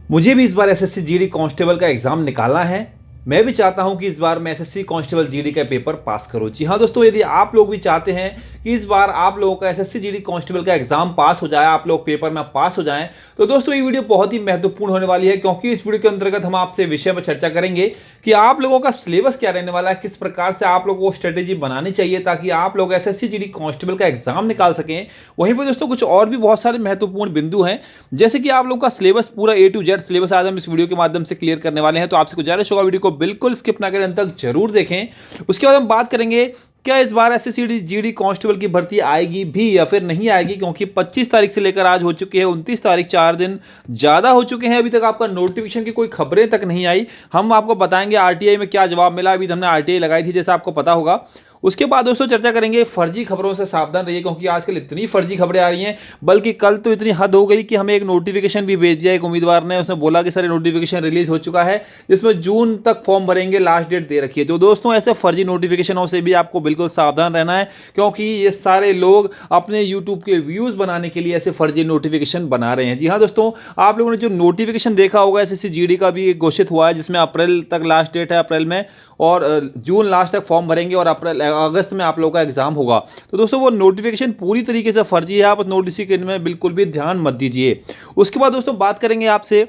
मुझे भी इस बार एसएससी जीडी कांस्टेबल का एग्जाम निकालना है। मैं भी चाहता हूं कि इस बार मैं एसएससी कांस्टेबल जीडी का पेपर पास करूं। जी हां दोस्तों, यदि आप लोग भी चाहते हैं कि इस बार आप लोगों का एसएससी जीडी कांस्टेबल का एग्जाम पास हो जाए, आप लोग पेपर में पास हो जाएं, तो दोस्तों ये वीडियो बहुत ही महत्वपूर्ण होने वाली है, क्योंकि इस वीडियो के अंतर्गत हम आपसे विषय पर चर्चा करेंगे कि आप लोगों का सिलेबस क्या रहने वाला है, किस प्रकार से आप लोगों को स्ट्रेटेजी बनानी चाहिए ताकि आप लोग एसएससी जीडी कांस्टेबल का एग्जाम निकाल सकें। वहीं पर दोस्तों कुछ और भी बहुत सारे महत्वपूर्ण बिंदु हैं, जैसे कि आप लोगों का सिलेबस पूरा ए टू जेड सिलेबस आज हम इस वीडियो के माध्यम से क्लियर करने वाले हैं। तो आपसे गुजारिश होगा वीडियो को बिल्कुल स्किप ना करें, अंत तक जरूर देखें। उसके बाद हम बात करेंगे क्या इस बार एसएससी जीडी कांस्टेबल की भर्ती आएगी भी या फिर नहीं आएगी, क्योंकि 25 तारीख से लेकर आज हो चुकी है 29 तारीख, 4 दिन ज़्यादा हो चुके हैं, अभी तक आपका नोटिफिकेशन की कोई खबरें तक नहीं आई। हम आपको बताएंगे आरटीआई में क्या जवाब मिला। अभी हमने आरटीआई लगाई थी जैसा आपको पता होगा। उसके बाद दोस्तों चर्चा करेंगे फर्जी खबरों से सावधान रहिए, क्योंकि आजकल इतनी फर्जी खबरें आ रही हैं, बल्कि कल तो इतनी हद हो गई कि हमें एक नोटिफिकेशन भी भेज दिया एक उम्मीदवार ने। उसने बोला कि सर नोटिफिकेशन रिलीज हो चुका है, जिसमें जून तक फॉर्म भरेंगे, लास्ट डेट दे रखी है। तो दोस्तों ऐसे फर्जी नोटिफिकेशनों से भी आपको बिल्कुल सावधान रहना है, क्योंकि ये सारे लोग अपने यूट्यूब के व्यूज़ बनाने के लिए ऐसे फर्जी नोटिफिकेशन बना रहे हैं। जी हाँ दोस्तों, आप लोगों ने जो नोटिफिकेशन देखा होगा एसएससी जीडी का भी घोषित हुआ है, जिसमें अप्रैल तक लास्ट डेट है, अप्रैल में, और जून लास्ट तक फॉर्म भरेंगे और अगस्त में आप लोगों का एग्जाम होगा। तो दोस्तों वो नोटिफिकेशन पूरी तरीके से फर्जी है, आप नोटिफिकेशन में बिल्कुल भी ध्यान मत दीजिए। उसके बाद दोस्तों बात करेंगे आपसे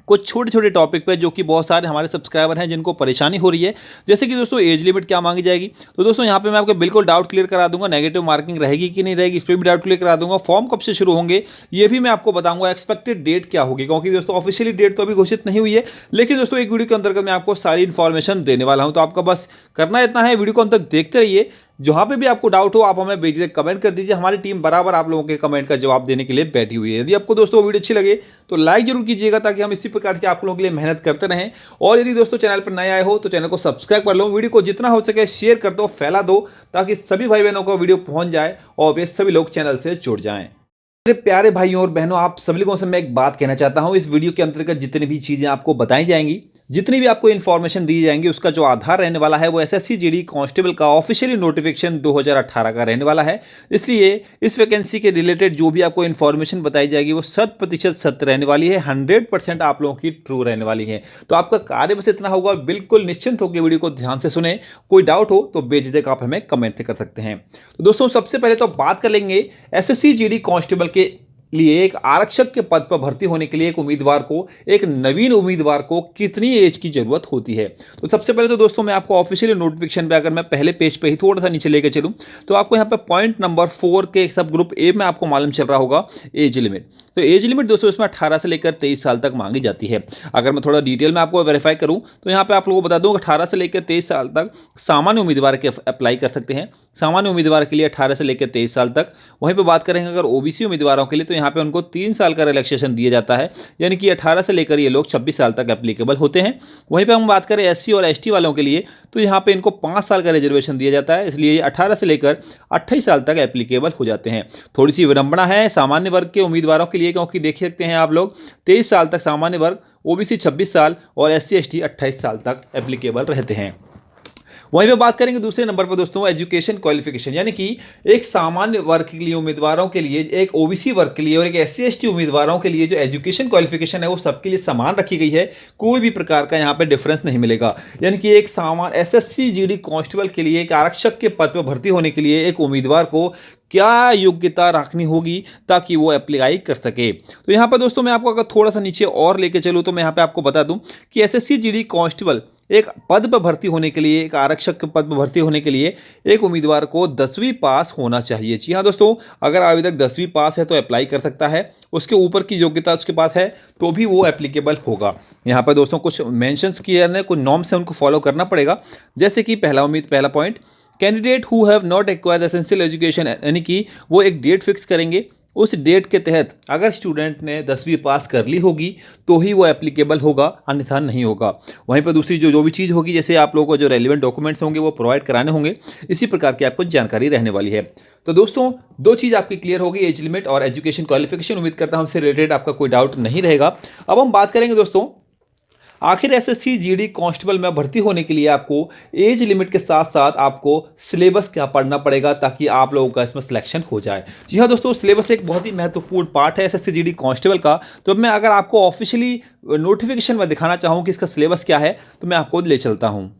कुछ छोटे छोटे टॉपिक पे जो कि बहुत सारे हमारे सब्सक्राइबर हैं जिनको परेशानी हो रही है, जैसे कि दोस्तों एज लिमिट क्या मांगी जाएगी। तो दोस्तों यहाँ पे मैं आपको बिल्कुल डाउट क्लियर करा दूंगा, नेगेटिव मार्किंग रहेगी कि नहीं रहेगी, इस पर भी डाउट क्लियर करा दूंगा। फॉर्म कब से शुरू होंगे ये भी मैं आपको बताऊंगा, एक्सपेक्टेड डेट क्या होगी, क्योंकि दोस्तों ऑफिशियली डेट तो अभी घोषित नहीं हुई है, लेकिन दोस्तों एक वीडियो के अंतर्गत मैं आपको सारी इन्फॉर्मेशन देने वाला हूँ। तो आपका बस करना इतना है, वीडियो को अंत तक देखते रहिए। जहाँ पे भी आपको डाउट हो आप हमें बेझिझक कमेंट कर दीजिए, हमारी टीम बराबर आप लोगों के कमेंट का जवाब देने के लिए बैठी हुई है। यदि आपको दोस्तों वीडियो अच्छी लगे तो लाइक जरूर कीजिएगा, ताकि हम इसी प्रकार की आप लोगों के लिए मेहनत करते रहें। और यदि दोस्तों चैनल पर नए आए हो तो चैनल को सब्सक्राइब कर लो, वीडियो को जितना हो सके शेयर कर दो, फैला दो, ताकि सभी भाई बहनों को वीडियो पहुंच जाए और वे सभी लोग चैनल से जुड़ जाएं। मेरे प्यारे भाइयों और बहनों, आप सभी लोगों से मैं एक बात कहना चाहता हूं, इस वीडियो के अंतर्गत जितनी भी चीजें आपको बताई जाएंगी, जितनी भी आपको इन्फॉर्मेशन दी जाएंगी, उसका जो आधार रहने वाला है वो एसएससी जीडी कांस्टेबल का ऑफिशियली नोटिफिकेशन 2018 का रहने वाला है। इसलिए इस वैकेंसी के रिलेटेड जो भी आपको इन्फॉर्मेशन बताई जाएगी वो 100% सत्य रहने वाली है, 100% आप लोगों की ट्रू रहने वाली है। तो आपका कार्य बस इतना होगा, बिल्कुल निश्चिंत होकर वीडियो को ध्यान से सुने। कोई डाउट हो तो बेझिझक आप हमें कमेंट कर सकते हैं। तो दोस्तों सबसे पहले तो बात कर लेंगे एसएससी जीडी कांस्टेबल के लिए एक आरक्षक के पद पर भर्ती होने के लिए एक उम्मीदवार को, एक नवीन उम्मीदवार को कितनी एज की जरूरत होती है। तो सबसे पहले तो दोस्तों मैं आपको ऑफिशियल नोटिफिकेशन पे, अगर मैं पहले पेज पे ही थोड़ा सा नीचे लेके चलूं, तो आपको यहाँ पे पॉइंट नंबर 4 के सब ग्रुप ए में आपको मालूम चल रहा होगा एज लिमिट। तो एज लिमिट दोस्तों इसमें 18 से लेकर 23 साल तक मांगी जाती है। अगर मैं थोड़ा डिटेल में आपको वेरीफाई करूं तो यहाँ पे आप लोगों को बता दूं 18 से लेकर 23 साल तक सामान्य उम्मीदवार के अप्लाई कर सकते हैं, सामान्य उम्मीदवार के लिए 18 से लेकर 23 साल तक। वहीं पर बात करेंगे अगर ओबीसी उम्मीदवारों के लिए, तो यहाँ पे उनको 3 साल का रिलैक्सेशन दिया जाता है, यानी कि 18 से लेकर ये लोग 26 साल तक एप्लीकेबल होते हैं। वहीं पे हम बात करें एससी और एसटी वालों के लिए, तो यहाँ पे इनको 5 साल का रिजर्वेशन दिया जाता है, इसलिए ये 18 से लेकर 28 साल तक एप्लीकेबल हो जाते हैं। थोड़ी सी विडंबना है सामान्य वर्ग के उम्मीदवारों के लिए, क्योंकि देख सकते हैं आप लोग 23 साल तक सामान्य वर्ग, ओबीसी 26 साल और एससी एसटी 28 साल तक एप्लीकेबल रहते हैं। वहीं पे बात करेंगे दूसरे नंबर पर दोस्तों एजुकेशन क्वालिफिकेशन, यानी कि एक सामान्य वर्ग के लिए उम्मीदवारों के लिए, एक ओबीसी वर्ग के लिए और एक एससी एसटी उम्मीदवारों के लिए जो एजुकेशन क्वालिफिकेशन है वो सबके लिए समान रखी गई है, कोई भी प्रकार का यहाँ पे डिफरेंस नहीं मिलेगा। यानी कि एक सामान्य एसएससी जीडी कांस्टेबल के लिए, एक आरक्षक के पद पर भर्ती होने के लिए एक उम्मीदवार को क्या योग्यता रखनी होगी ताकि वो अप्लाई कर सके। तो यहाँ पर दोस्तों मैं आपको अगर थोड़ा सा नीचे और लेके चलूँ तो मैं यहाँ पे आपको बता दूं कि एसएससी जीडी कांस्टेबल एक पद पर भर्ती होने के लिए, एक आरक्षक के पद पर भर्ती होने के लिए एक उम्मीदवार को 10वीं पास होना चाहिए। जी हाँ दोस्तों, अगर अभी तक 10वीं पास है तो अप्लाई कर सकता है, उसके ऊपर की योग्यता उसके पास है तो भी वो एप्लीकेबल होगा। यहाँ पर दोस्तों कुछ मेंशंस किए हैं, कुछ नॉर्म्स हैं, उनको फॉलो करना पड़ेगा। जैसे कि पहला point, candidate who have not acquired essential education, यानी कि वो एक डेट फिक्स करेंगे, उस डेट के तहत अगर स्टूडेंट ने 10वीं पास कर ली होगी तो ही वो एप्लीकेबल होगा, अन्यथा नहीं होगा। वहीं पर दूसरी जो भी चीज़ होगी, जैसे आप लोगों को जो रेलिवेंट डॉक्यूमेंट्स होंगे वो प्रोवाइड कराने होंगे, इसी प्रकार की आपको जानकारी रहने वाली है। तो दोस्तों दो चीज़ आपकी क्लियर होगी, एज लिमिट और एजुकेशन क्वालिफिकेशन। उम्मीद करता हूँ इससे रिलेटेड आपका कोई डाउट नहीं रहेगा। अब हम बात करेंगे दोस्तों आखिर एसएससी जीडी कांस्टेबल में भर्ती होने के लिए आपको एज लिमिट के साथ साथ आपको सिलेबस क्या पढ़ना पड़ेगा ताकि आप लोगों का इसमें सिलेक्शन हो जाए। जी हाँ दोस्तों, सिलेबस एक बहुत ही महत्वपूर्ण पार्ट है एसएससी जीडी कांस्टेबल का। तो मैं अगर आपको ऑफिशियली नोटिफिकेशन में दिखाना चाहूँ कि इसका सिलेबस क्या है तो मैं आपको ले चलता हूँ।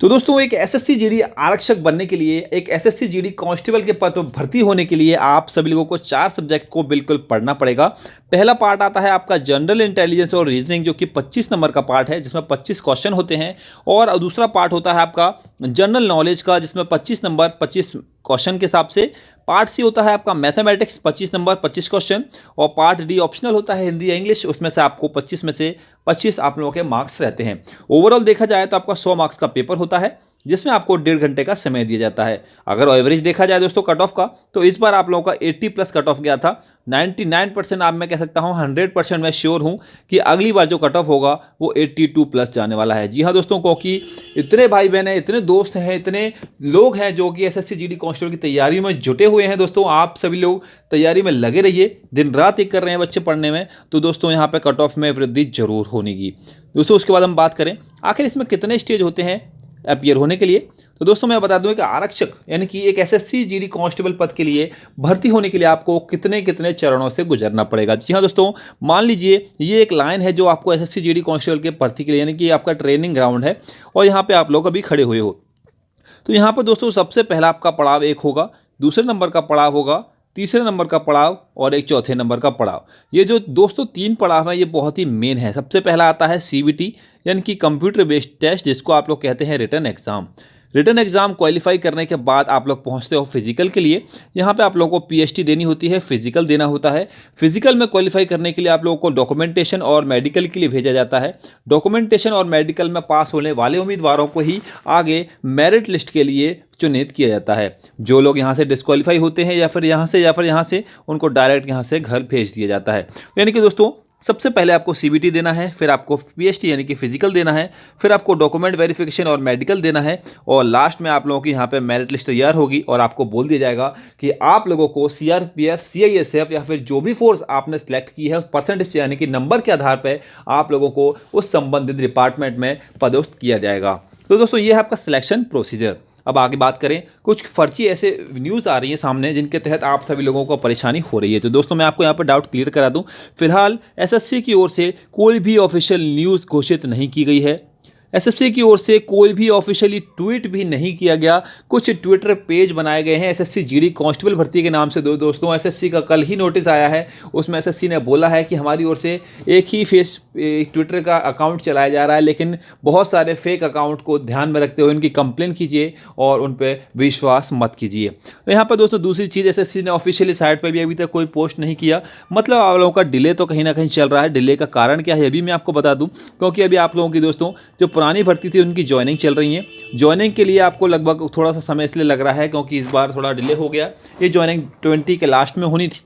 तो दोस्तों, एक एसएससी जीडी आरक्षक बनने के लिए, एक एसएससी जीडी कांस्टेबल के पद पर भर्ती होने के लिए आप सभी लोगों को 4 सब्जेक्ट को बिल्कुल पढ़ना पड़ेगा। पहला पार्ट आता है आपका जनरल इंटेलिजेंस और रीजनिंग, जो कि 25 नंबर का पार्ट है जिसमें 25 क्वेश्चन होते हैं। और दूसरा पार्ट होता है आपका जनरल नॉलेज का, जिसमें 25 नंबर 25 क्वेश्चन के हिसाब से। पार्ट सी होता है आपका मैथमेटिक्स, 25 नंबर 25 क्वेश्चन। और पार्ट डी ऑप्शनल होता है हिंदी या इंग्लिश, उसमें से आपको 25 में से 25 आप लोगों के मार्क्स रहते हैं। ओवरऑल देखा जाए तो आपका 100 मार्क्स का पेपर होता है जिसमें आपको 1.5 घंटे का समय दिया जाता है। अगर एवरेज देखा जाए दोस्तों कट ऑफ का, तो इस बार आप लोगों का 80 प्लस कट ऑफ गया था। 99% आप मैं कह सकता हूं, 100% मैं श्योर हूं कि अगली बार जो कट ऑफ होगा वो 82 प्लस जाने वाला है। जी हाँ दोस्तों, क्योंकि इतने भाई बहन हैं, इतने दोस्त हैं, इतने लोग हैं जो कि एसएससी जीडी कांस्टेबल की तैयारी में जुटे हुए हैं। दोस्तों, आप सभी लोग तैयारी में लगे रहिए, दिन रात एक कर रहे हैं बच्चे पढ़ने में, तो दोस्तों यहाँ पे कट ऑफ में वृद्धि जरूर होगी। दोस्तों, उसके बाद हम बात करें आखिर इसमें कितने स्टेज होते हैं अपीयर होने के लिए। तो दोस्तों, मैं बता दूं कि आरक्षक यानी कि एक एसएससी जीडी कांस्टेबल पद के लिए भर्ती होने के लिए आपको कितने कितने चरणों से गुजरना पड़ेगा। जी हाँ दोस्तों, मान लीजिए ये एक लाइन है जो आपको एसएससी जीडी कांस्टेबल के भर्ती के लिए, यानी कि आपका ट्रेनिंग ग्राउंड है और यहाँ पे आप लोग अभी खड़े हुए हो। तो यहाँ पर दोस्तों सबसे पहला आपका पड़ाव एक होगा, दूसरे नंबर का पड़ाव होगा, तीसरे नंबर का पड़ाव और एक चौथे नंबर का पड़ाव। ये जो दोस्तों 3 पड़ाव हैं ये बहुत ही मेन है। सबसे पहला आता है सीबीटी यानी कि कंप्यूटर बेस्ड टेस्ट, जिसको आप लोग कहते हैं written exam. Written exam qualify करने के बाद आप लोग पहुंचते हो फिजिकल के लिए। यहाँ पे आप लोगों को पीएचटी देनी होती है, फिजिकल देना होता है। फिजिकल में क्वालिफाई करने के लिए आप लोगों को डॉक्यूमेंटेशन और मेडिकल के लिए भेजा जाता है। डॉक्यूमेंटेशन और मेडिकल में पास होने वाले उम्मीदवारों को ही आगे मेरिट लिस्ट के लिए चुनित किया जाता है। जो लोग यहाँ से डिस्क्वालीफाई होते हैं या फिर यहाँ से उनको डायरेक्ट यहाँ से घर भेज दिया जाता है। यानी कि दोस्तों सबसे पहले आपको सीबीटी देना है, फिर आपको पीएचटी यानी कि फिजिकल देना है, फिर आपको डॉक्यूमेंट वेरिफिकेशन और मेडिकल देना है, और लास्ट में आप लोगों की यहाँ पे मेरिट लिस्ट तैयार होगी और आपको बोल दिया जाएगा कि आप लोगों को सीआरपीएफ, सीआईएसएफ या फिर जो भी फोर्स आपने सेलेक्ट की है उस परसेंटेज यानी कि नंबर के आधार पर आप लोगों को उस संबंधित डिपार्टमेंट में पदोन्नत किया जाएगा। तो दोस्तों ये है आपका सिलेक्शन प्रोसीजर। अब आगे बात करें, कुछ फर्जी ऐसे न्यूज़ आ रही है सामने जिनके तहत आप सभी लोगों को परेशानी हो रही है। तो दोस्तों मैं आपको यहाँ पर डाउट क्लियर करा दूं, फिलहाल एसएससी की ओर से कोई भी ऑफिशियल न्यूज़ घोषित नहीं की गई है। एसएससी की ओर से कोई भी ऑफिशियली ट्वीट भी नहीं किया गया। कुछ ट्विटर पेज बनाए गए हैं एसएससी जीडी कांस्टेबल भर्ती के नाम से। दोस्तों एसएससी का कल ही नोटिस आया है, उसमें एसएससी ने बोला है कि हमारी ओर से एक ही ट्विटर का अकाउंट चलाया जा रहा है, लेकिन बहुत सारे फेक अकाउंट को ध्यान में रखते हुए उनकी कंप्लेन कीजिए और उन पर विश्वास मत कीजिए। तो यहाँ पर दोस्तों दूसरी चीज़, एसएससी ने ऑफिशियली साइट पर भी अभी तक कोई पोस्ट नहीं किया। मतलब आप लोगों का डिले तो कहीं ना कहीं चल रहा है। डिले का कारण क्या है अभी मैं आपको बता दूँ, क्योंकि अभी आप लोगों की दोस्तों जो पुरानी भर्ती थी उनकी ज्वाइनिंग चल रही है। ज्वाइनिंग के लिए आपको लगभग थोड़ा सा समय इसलिए लग रहा है क्योंकि इस बार थोड़ा डिले हो गया। ये ज्वाइनिंग 20 के लास्ट में होनी थी,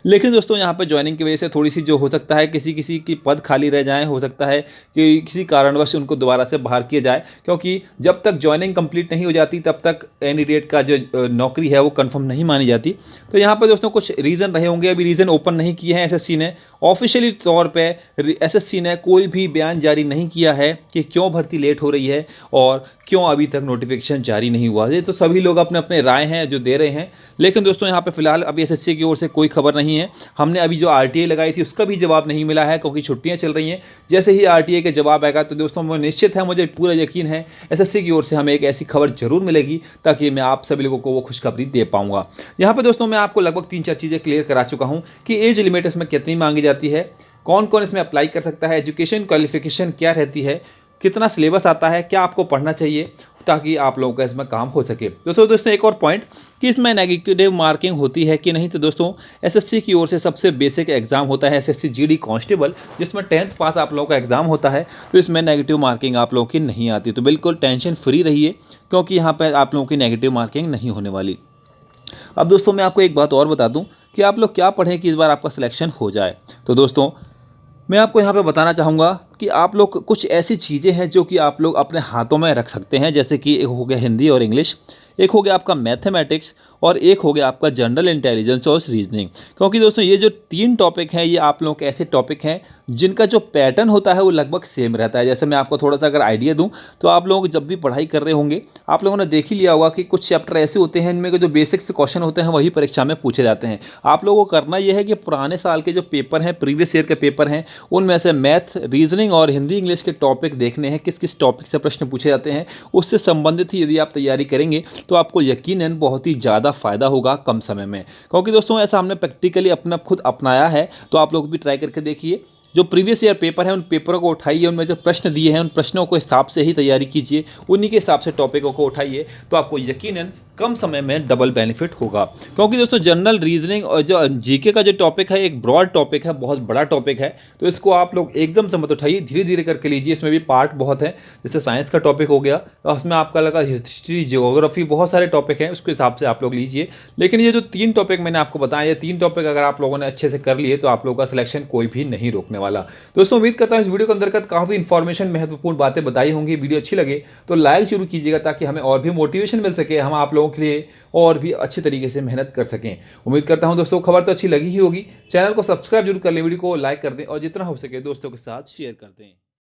लेकिन दोस्तों यहाँ पर ज्वाइनिंग की वजह से थोड़ी सी जो हो सकता है किसी किसी की पद खाली रह जाएं, हो सकता है कि किसी कारणवश उनको दोबारा से बाहर किया जाए, क्योंकि जब तक ज्वाइनिंग कंप्लीट नहीं हो जाती तब तक कैंडिडेट का जो नौकरी है वो कंफर्म नहीं मानी जाती। तो यहाँ पर दोस्तों कुछ रीज़न रहे होंगे, अभी रीज़न ओपन नहीं किए हैं एसएससी ने। ऑफिशियली तौर पे एसएससी ने कोई भी बयान जारी नहीं किया है कि क्यों भर्ती लेट हो रही है और क्यों अभी तक नोटिफिकेशन जारी नहीं हुआ। ये तो सभी लोग अपने अपने राय हैं जो दे रहे हैं, लेकिन दोस्तों यहाँ पे फिलहाल अभी एसएससी की ओर से कोई खबर नहीं है। हमने अभी जो आरटीए लगाई थी उसका भी जवाब नहीं मिला है क्योंकि छुट्टियां चल रही हैं। जैसे ही आरटीए के जवाब आएगा तो दोस्तों मैं निश्चित है, मुझे पूरा यकीन है एसएससी की ओर से हमें एक ऐसी खबर जरूर मिलेगी ताकि मैं आप सभी लोगों को वो खुशखबरी दे पाऊंगा। यहाँ पर दोस्तों मैं आपको लगभग 3-4 चीज़ें क्लियर करा चुका हूँ कि एज लिमिट इसमें कितनी मांगी जाती है, कौन कौन इसमें अप्लाई कर सकता है, एजुकेशन क्वालिफिकेशन क्या रहती है, कितना सिलेबस आता है, क्या आपको पढ़ना चाहिए ताकि आप लोगों का इसमें काम हो सके। दोस्तों एक और पॉइंट कि इसमें नेगेटिव मार्किंग होती है कि नहीं। तो दोस्तों एसएससी की ओर से सबसे बेसिक एग्जाम होता है एसएससी जीडी कांस्टेबल, जिसमें 10th पास आप लोगों का एग्जाम होता है। तो इसमें नेगेटिव मार्किंग आप लोगों की नहीं आती। तो बिल्कुल टेंशन फ्री रहिए क्योंकि यहाँ पर आप लोगों की नेगेटिव मार्किंग नहीं होने वाली। अब दोस्तों मैं आपको एक बात और बता दूँ कि आप लोग क्या पढ़ें कि इस बार आपका सिलेक्शन हो जाए। तो दोस्तों मैं आपको यहाँ पे बताना चाहूँगा कि आप लोग कुछ ऐसी चीज़ें हैं जो कि आप लोग अपने हाथों में रख सकते हैं, जैसे कि एक हो गया हिंदी और इंग्लिश। एक हो गया आपका मैथमेटिक्स और एक हो गया आपका जनरल इंटेलिजेंस और रीजनिंग। क्योंकि दोस्तों ये जो 3 टॉपिक हैं ये आप लोगों के ऐसे टॉपिक हैं जिनका जो पैटर्न होता है वो लगभग सेम रहता है। जैसे मैं आपको थोड़ा सा अगर आइडिया दूं तो आप लोग जब भी पढ़ाई कर रहे होंगे आप लोगों ने देख ही लिया होगा कि कुछ चैप्टर ऐसे होते हैं इनमें जो बेसिक्स क्वेश्चन होते हैं वही परीक्षा में पूछे जाते हैं। आप लोगों को करना यह है कि पुराने साल के जो पेपर हैं, प्रीवियस ईयर के पेपर हैं, उनमें से मैथ, रीजनिंग और हिंदी इंग्लिश के टॉपिक देखने हैं, किस किस टॉपिक से प्रश्न पूछे जाते हैं। उससे संबंधित ही यदि आप तैयारी करेंगे तो आपको यकीनन बहुत ही ज़्यादा फायदा होगा कम समय में। क्योंकि दोस्तों ऐसा हमने प्रैक्टिकली अपना खुद अपनाया है, तो आप लोग भी ट्राई करके देखिए। जो प्रीवियस ईयर पेपर है उन पेपरों को उठाइए, उनमें जो प्रश्न दिए हैं उन प्रश्नों को हिसाब से ही तैयारी कीजिए, उन्हीं के हिसाब से टॉपिकों को उठाइए, तो आपको यकीनन कम समय में डबल बेनिफिट होगा। क्योंकि दोस्तों जनरल रीजनिंग और जो जीके का जो टॉपिक है एक ब्रॉड टॉपिक है, बहुत बड़ा टॉपिक है, तो इसको आप लोग एकदम से मत उठाइए, धीरे धीरे करके लीजिए। इसमें भी पार्ट बहुत है, जैसे साइंस का टॉपिक हो गया तो उसमें आपका लगा हिस्ट्री, जियोग्राफी, बहुत सारे टॉपिक हैं, उसके हिसाब से आप लोग लीजिए। लेकिन ये जो 3 टॉपिक मैंने आपको बताया, ये 3 टॉपिक अगर आप लोगों ने अच्छे से कर लिए तो आप लोगों का सिलेक्शन कोई भी नहीं रोकने वाला। दोस्तों उम्मीद करता हूँ इस वीडियो के अंतर्गत काफ़ी इन्फॉर्मेशन, महत्वपूर्ण बातें बताई होंगी। वीडियो अच्छी लगे तो लाइक जरूर कीजिएगा ताकि हमें और भी मोटिवेशन मिल सके, हम आप लोगों के लिए और भी अच्छे तरीके से मेहनत कर सकें। उम्मीद करता हूं दोस्तों खबर तो अच्छी लगी ही होगी। चैनल को सब्सक्राइब जरूर कर लें, वीडियो को लाइक कर दें और जितना हो सके दोस्तों के साथ शेयर कर दें।